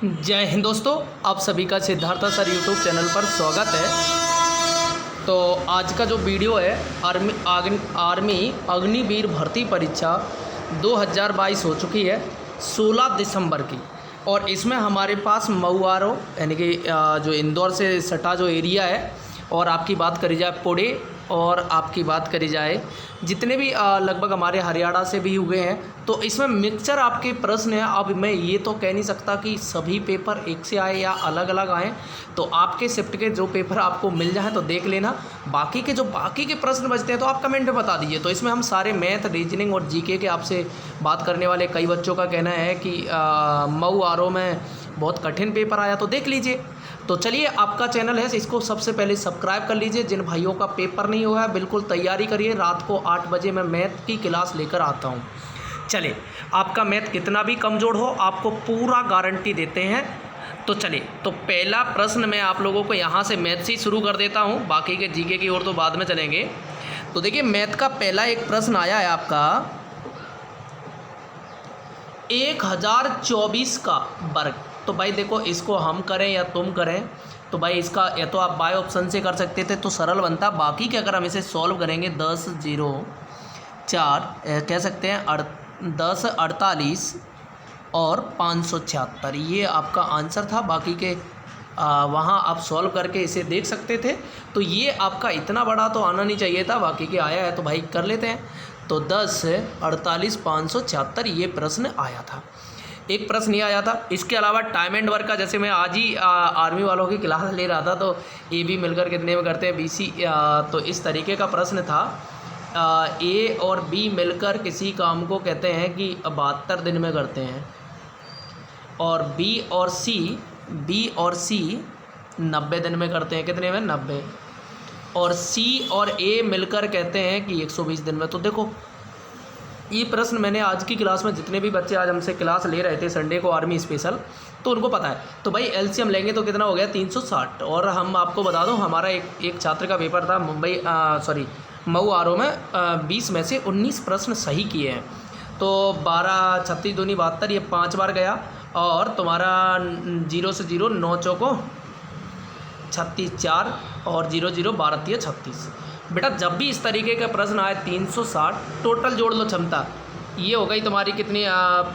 जय हिंद दोस्तों, आप सभी का सिद्धार्थ सर यूट्यूब चैनल पर स्वागत है। तो आज का जो वीडियो है आर्मी अग्निवीर भर्ती परीक्षा 2022 हो चुकी है 16 दिसंबर की। और इसमें हमारे पास मऊ आरो यानी कि जो इंदौर से सटा जो एरिया है, और आपकी बात करी जाए पुणे, और आपकी बात करी जाए जितने भी लगभग हमारे हरियाणा से भी हुए हैं, तो इसमें मिक्सचर आपके प्रश्न हैं। अब मैं ये तो कह नहीं सकता कि सभी पेपर एक से आए या अलग अलग आए, तो आपके शिफ्ट के जो पेपर आपको मिल जाए तो देख लेना। बाकी के प्रश्न बचते हैं तो आप कमेंट में बता दीजिए। तो इसमें हम सारे मैथ, रीजनिंग और जीके के आपसे बात करने वाले कई बच्चों का कहना है कि मऊ आरो में बहुत कठिन पेपर आया, तो देख लीजिए। तो चलिए, आपका चैनल है इसको सबसे पहले सब्सक्राइब कर लीजिए। जिन भाइयों का पेपर नहीं हुआ है बिल्कुल तैयारी करिए। रात को 8 बजे मैं मैथ की क्लास लेकर आता हूँ। चलिए, आपका मैथ कितना भी कमज़ोर हो आपको पूरा गारंटी देते हैं। तो चलिए, तो पहला प्रश्न मैं आप लोगों को यहाँ से मैथ से ही शुरू कर देता हूँ, बाकी के जीके की ओर तो बाद में चलेंगे। तो देखिए, मैथ का पहला एक प्रश्न आया है आपका 1024 का वर्ग। तो भाई देखो, इसको हम करें या तुम करें, तो भाई इसका या तो आप बाय ऑप्शन से कर सकते थे तो सरल बनता। बाकी के अगर हम इसे सॉल्व करेंगे 10 0 4 कह सकते हैं 10 48 और 576, ये आपका आंसर था। बाकी के वहाँ आप सॉल्व करके इसे देख सकते थे। तो ये आपका इतना बड़ा तो आना नहीं चाहिए था, बाकी के आया है तो भाई कर लेते हैं। तो 10 48 576 ये प्रश्न आया था। एक प्रश्न ये आया था। इसके अलावा टाइम एंड वर्क का, जैसे मैं आज ही आर्मी वालों की क्लास ले रहा था, तो ए बी मिलकर कितने में करते हैं BC, तो इस तरीके का प्रश्न था। ए और बी मिलकर किसी काम को कहते हैं कि 72 दिन में करते हैं, और बी और सी 90 दिन में करते हैं। कितने में? 90। और सी और ए मिलकर कहते हैं कि 120 दिन में। तो देखो, ये प्रश्न मैंने आज की क्लास में जितने भी बच्चे आज हमसे क्लास ले रहे थे संडे को आर्मी स्पेशल, तो उनको पता है। तो भाई एलसीएम लेंगे तो कितना हो गया? 360। और हम आपको बता दूं, हमारा एक छात्र का पेपर था मऊ आरो में, 20 में से 19 प्रश्न सही किए हैं। तो 12 36 दूनी 72, ये 5 बार गया। और तुम्हारा 0 से 0 9 चौको 36 4 और 0 0 12 3 36। बेटा, जब भी इस तरीके का प्रश्न आए 360 टोटल जोड़ लो क्षमता, ये हो गई तुम्हारी कितनी?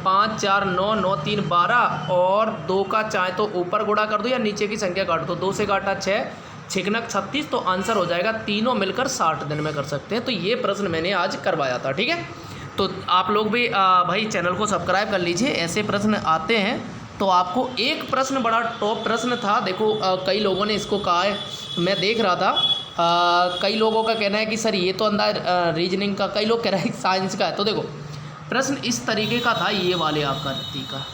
5 4 9 9 3 12, और 2 का चाहे तो ऊपर गुणा कर दो या नीचे की संख्या काट दो। 2 से काटा 6, 6 36, तो आंसर हो जाएगा। तीनों मिलकर 60 दिन में कर सकते हैं। तो ये प्रश्न मैंने आज करवाया था, ठीक है। तो आप लोग भी भाई चैनल को सब्सक्राइब कर लीजिए, ऐसे प्रश्न आते हैं। तो आपको एक प्रश्न बड़ा टॉप प्रश्न था। देखो, कई लोगों ने इसको कहा है, मैं देख रहा था। कई लोगों का कहना है कि सर ये तो अंदर रीजनिंग का, कई लोग कह रहे हैं साइंस का है। तो देखो, प्रश्न इस तरीके का था, ये वाले आकृति का,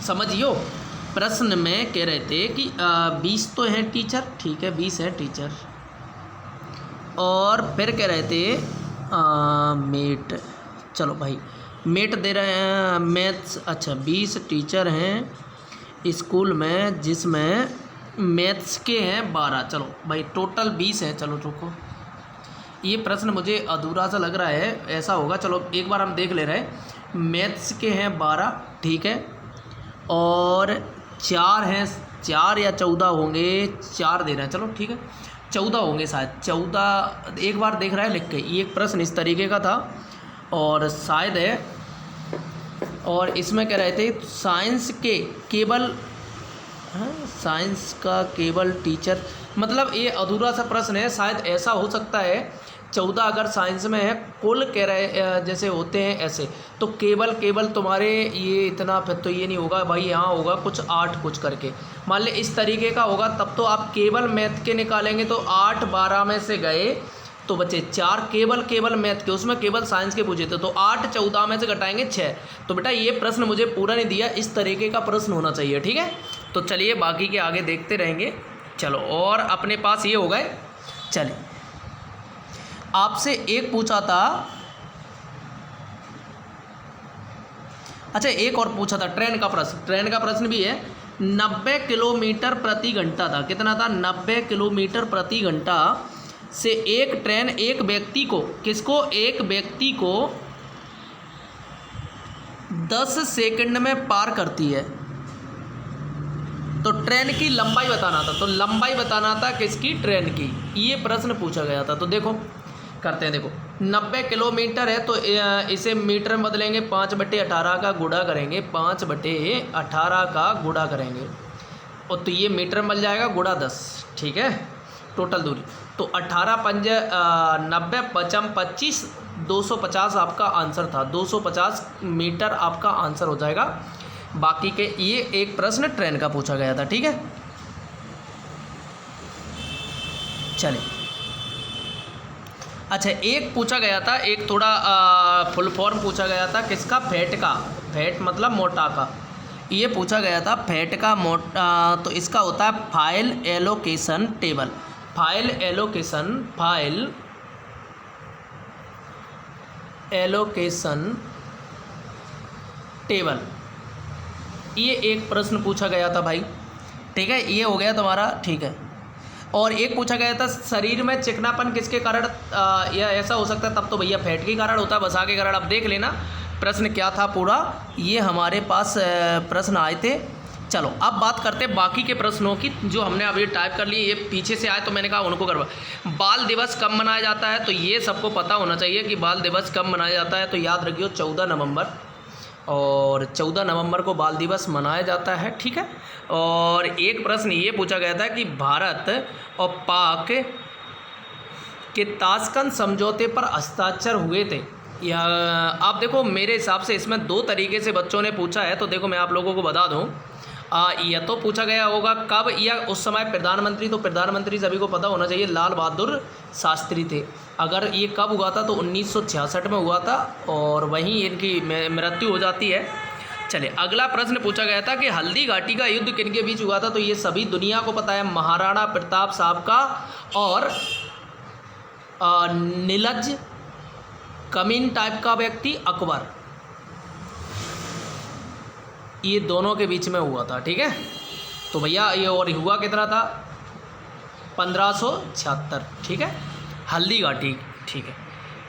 समझियो। प्रश्न में कह रहे थे कि 20 तो हैं टीचर, ठीक है 20 हैं टीचर, और फिर कह रहे थे मेट, चलो भाई मेट दे रहे हैं मैथ्स। अच्छा, 20 टीचर हैं स्कूल में जिसमें मैथ्स के हैं 12। चलो भाई टोटल 20 हैं। चलो रुको, ये प्रश्न मुझे अधूरा सा लग रहा है, ऐसा होगा। चलो एक बार हम देख ले रहे हैं। मैथ्स के हैं 12, ठीक है, और 4 हैं, 4 या 14 होंगे, 4 दे रहे हैं। चलो ठीक है, 14 होंगे शायद, 14 एक बार देख रहा है लिख के। ये एक प्रश्न इस तरीके का था और शायद है। और इसमें कह रहे थे साइंस के केवल साइंस का केवल टीचर, मतलब ये अधूरा सा प्रश्न है। शायद ऐसा हो सकता है 14 अगर साइंस में है, कुल कह रहे जैसे होते हैं ऐसे, तो केवल तुम्हारे ये इतना, फिर तो ये नहीं होगा भाई, यहाँ होगा कुछ 8 कुछ करके, मान ले इस तरीके का होगा। तब तो आप केवल मैथ के निकालेंगे तो 8 12 में से गए तो बचे 4 केवल मैथ के, उसमें केवल साइंस के पूछे थे। तो 8 14 में से घटाएंगे 6। तो बेटा ये प्रश्न मुझे पूरा नहीं दिया, इस तरीके का प्रश्न होना चाहिए, ठीक है। तो चलिए बाकी के आगे देखते रहेंगे। चलो, और अपने पास ये हो गए। चलिए, आपसे एक पूछा था, अच्छा एक और पूछा था ट्रेन का प्रश्न भी है। 90 किलोमीटर प्रति घंटा था। कितना था? 90 किलोमीटर प्रति घंटा से एक ट्रेन एक व्यक्ति को 10 सेकंड में पार करती है। तो ट्रेन की लंबाई बताना था, तो लंबाई बताना था किसकी, ट्रेन की, ये प्रश्न पूछा गया था। तो देखो करते हैं, देखो 90 किलोमीटर है तो इसे मीटर में बदलेंगे, 5/18 का गुणा करेंगे, 5/18 का गुणा करेंगे, और तो ये मीटर में बन जाएगा गुणा 10, ठीक है, टोटल दूरी। तो 18 पंज 90 पचम 25, 250 आपका आंसर था, 250 मीटर आपका आंसर हो जाएगा। बाकी के ये एक प्रश्न ट्रेन का पूछा गया था, ठीक है। चलिए, अच्छा एक पूछा गया था, एक थोड़ा फुल फॉर्म पूछा गया था किसका, फैट का, फैट मतलब मोटा का, ये पूछा गया था फैट का तो इसका होता है file allocation table, file allocation table, ये एक प्रश्न पूछा गया था भाई, ठीक है, ये हो गया तुम्हारा, ठीक है। और एक पूछा गया था शरीर में चिकनापन किसके कारण या ऐसा हो सकता है, तब तो भैया फैट के कारण होता है, वसा के कारण। अब देख लेना प्रश्न क्या था पूरा, ये हमारे पास प्रश्न आए थे। चलो अब बात करते हैं बाकी के प्रश्नों की, जो हमने अभी टाइप कर लिए, ये पीछे से आए तो मैंने कहा उनको करवा। बाल दिवस कब मनाया जाता है, तो ये सबको पता होना चाहिए कि बाल दिवस कब मनाया जाता है, तो याद रखियो 14 नवंबर, और 14 नवंबर को बाल दिवस मनाया जाता है, ठीक है। और एक प्रश्न ये पूछा गया था कि भारत और पाक के ताशकंद समझौते पर हस्ताक्षर हुए थे, या आप देखो मेरे हिसाब से इसमें 2 तरीके से बच्चों ने पूछा है, तो देखो मैं आप लोगों को बता दूं, यह तो पूछा गया होगा कब, या उस समय प्रधानमंत्री, तो प्रधानमंत्री सभी को पता होना चाहिए लाल बहादुर शास्त्री थे। अगर ये कब हुआ था तो 1966 में हुआ था, और वहीं इनकी मृत्यु हो जाती है। चलिए अगला प्रश्न पूछा गया था कि हल्दी घाटी का युद्ध किनके बीच हुआ था, तो ये सभी दुनिया को पता है, महाराणा प्रताप साहब का और नीलज कमीन टाइप का व्यक्ति अकबर, ये दोनों के बीच में हुआ था, ठीक है। तो भैया ये और हुआ कितना था, 1576, ठीक है, हल्दी घाटी, ठीक है।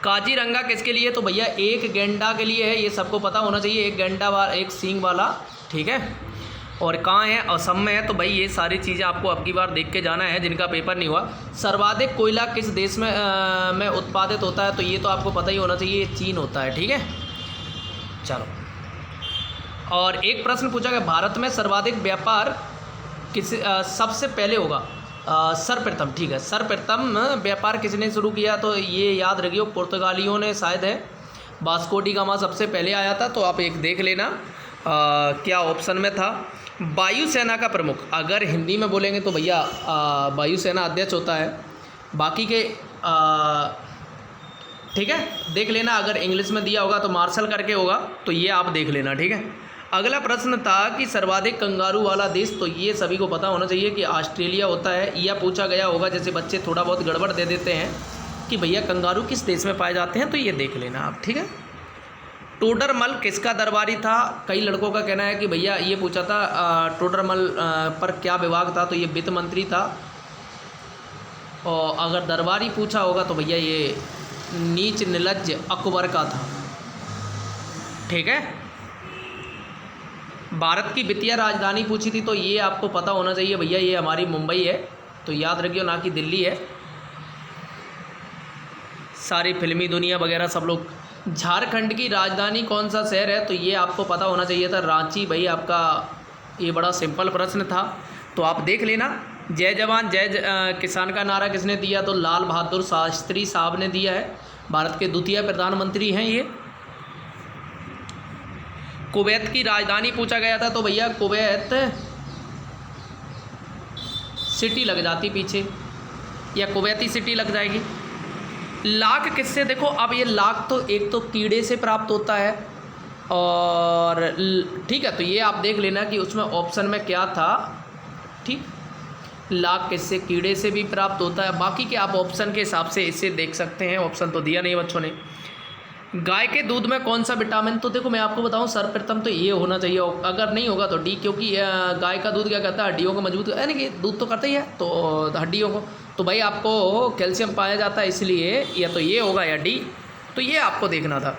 काजीरंगा किसके लिए, तो भैया एक गेंडा के लिए है, ये सबको पता होना चाहिए, एक गेंडा वाला, एक सींग वाला, ठीक है। और कहाँ है, असम में है, तो भाई ये सारी चीज़ें आपको अब की बार देख के जाना है जिनका पेपर नहीं हुआ। सर्वाधिक कोयला किस देश में उत्पादित होता है, तो ये तो आपको पता ही होना चाहिए, चीन होता है, ठीक है। चलो, और एक प्रश्न पूछा गया भारत में सर्वाधिक व्यापार किस सबसे पहले होगा, सर्वप्रथम, ठीक है, सर्वप्रथम व्यापार किसने शुरू किया, तो ये याद रखियो पुर्तगालियों ने शायद है, वास्को डी गामा सबसे पहले आया था। तो आप एक देख लेना क्या ऑप्शन में था। वायुसेना का प्रमुख, अगर हिंदी में बोलेंगे तो भैया वायुसेना अध्यक्ष होता है, बाकी के ठीक है देख लेना, अगर इंग्लिश में दिया होगा तो मार्शल करके होगा, तो ये आप देख लेना, ठीक है। अगला प्रश्न था कि सर्वाधिक कंगारू वाला देश, तो ये सभी को पता होना चाहिए कि ऑस्ट्रेलिया होता है। यह पूछा गया होगा, जैसे बच्चे थोड़ा बहुत गड़बड़ दे देते हैं कि भैया कंगारू किस देश में पाए जाते हैं, तो ये देख लेना आप, ठीक है। टोडरमल किसका दरबारी था, कई लड़कों का कहना है कि भैया ये पूछा था टोडरमल पर क्या विभाग था, तो ये वित्त मंत्री था। और अगर दरबारी पूछा होगा तो भैया ये नीच निलज्ज अकबर का था, ठीक है। भारत की वित्तीय राजधानी पूछी थी, तो ये आपको पता होना चाहिए भैया, ये हमारी मुंबई है, तो याद रखियो, ना कि दिल्ली है। सारी फिल्मी दुनिया वगैरह सब लोग। झारखंड की राजधानी कौन सा शहर है, तो ये आपको पता होना चाहिए था, रांची। भाई आपका ये बड़ा सिंपल प्रश्न था, तो आप देख लेना। जय जवान जय किसान का नारा किसने दिया, तो लाल बहादुर शास्त्री साहब ने दिया है, भारत के द्वितीय प्रधानमंत्री हैं ये। कुवैत की राजधानी पूछा गया था, तो भैया कुवैत सिटी लग जाती पीछे, या कुवैती सिटी लग जाएगी। लाख किससे, देखो अब ये लाख तो एक तो कीड़े से प्राप्त होता है, और ठीक है, तो ये आप देख लेना कि उसमें ऑप्शन में क्या था, ठीक। लाख किससे, कीड़े से भी प्राप्त होता है। बाकी के आप ऑप्शन के हिसाब से इसे देख सकते हैं, ऑप्शन तो दिया नहीं बच्चों ने। गाय के दूध में कौन सा विटामिन, तो देखो मैं आपको बताऊं, सर्वप्रथम तो ये होना चाहिए, अगर नहीं होगा तो डी, क्योंकि गाय का दूध क्या करता है, हड्डियों को मजबूत, यानी कि दूध तो करता ही है, तो हड्डियों को, तो भाई आपको कैल्शियम पाया जाता है, इसलिए या तो ये होगा या डी, तो ये आपको देखना था।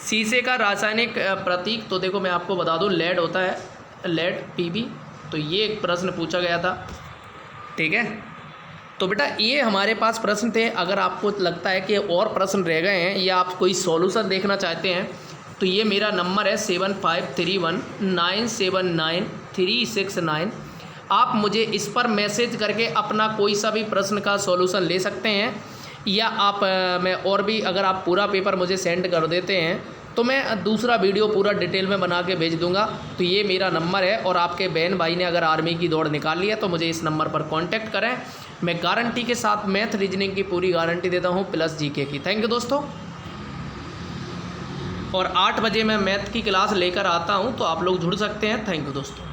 शीशे का रासायनिक प्रतीक, तो देखो मैं आपको बता दूं, लेड होता है, लेड Pb, तो ये एक प्रश्न पूछा गया था, ठीक है। तो बेटा ये हमारे पास प्रश्न थे। अगर आपको लगता है कि और प्रश्न रह गए हैं या आप कोई सॉल्यूशन देखना चाहते हैं तो ये मेरा नंबर है 7531979369। आप मुझे इस पर मैसेज करके अपना कोई सा भी प्रश्न का सॉल्यूशन ले सकते हैं, या आप मैं और भी, अगर आप पूरा पेपर मुझे सेंड कर देते हैं तो मैं दूसरा वीडियो पूरा डिटेल में बना के भेज दूंगा। तो ये मेरा नंबर है, और आपके बहन भाई ने अगर आर्मी की दौड़ निकाल ली है तो मुझे इस नंबर पर कांटेक्ट करें। मैं गारंटी के साथ मैथ रीजनिंग की पूरी गारंटी देता हूँ, प्लस जीके की। थैंक यू दोस्तों। और 8 बजे मैं मैथ की क्लास लेकर आता हूँ, तो आप लोग जुड़ सकते हैं। थैंक यू दोस्तों।